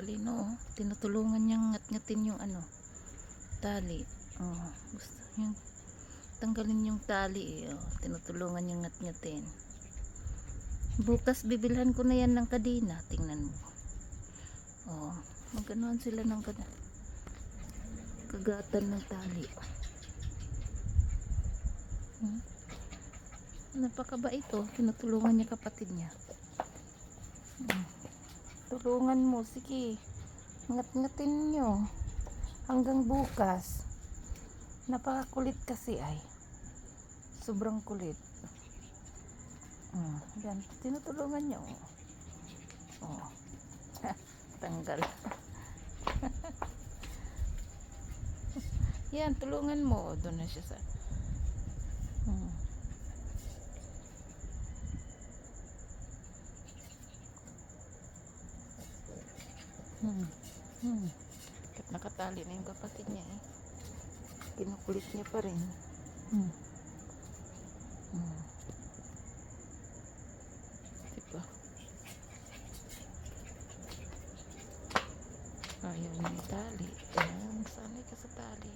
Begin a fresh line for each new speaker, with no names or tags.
Talino, oh. Tinutulungan niyang ngat-ngatin yung ano, tali. Oh, gusto niyang tanggalin yung tali, eh. Oh, tinutulungan niyang ngat-ngatin. Bukas bibilhan ko na yan ng kadena. Tingnan mo. Oh, maganoan sila ng kagatan ng tali. Napakabait, oh. Tinutulungan niya kapatid niya. Tulungan mo, sige. Ngat-ngatin nyo hanggang bukas. Napakakulit kasi ay. Sobrang kulit. Yan, tinutulungan nyo. Oh. Tanggal. Yan, tulungan mo. Doon na siya sa nakatali na yung kapatid niya, eh. Kinukulit niya pa rin. Diba? Ayaw niya yung tali. Sanay ka sa tali.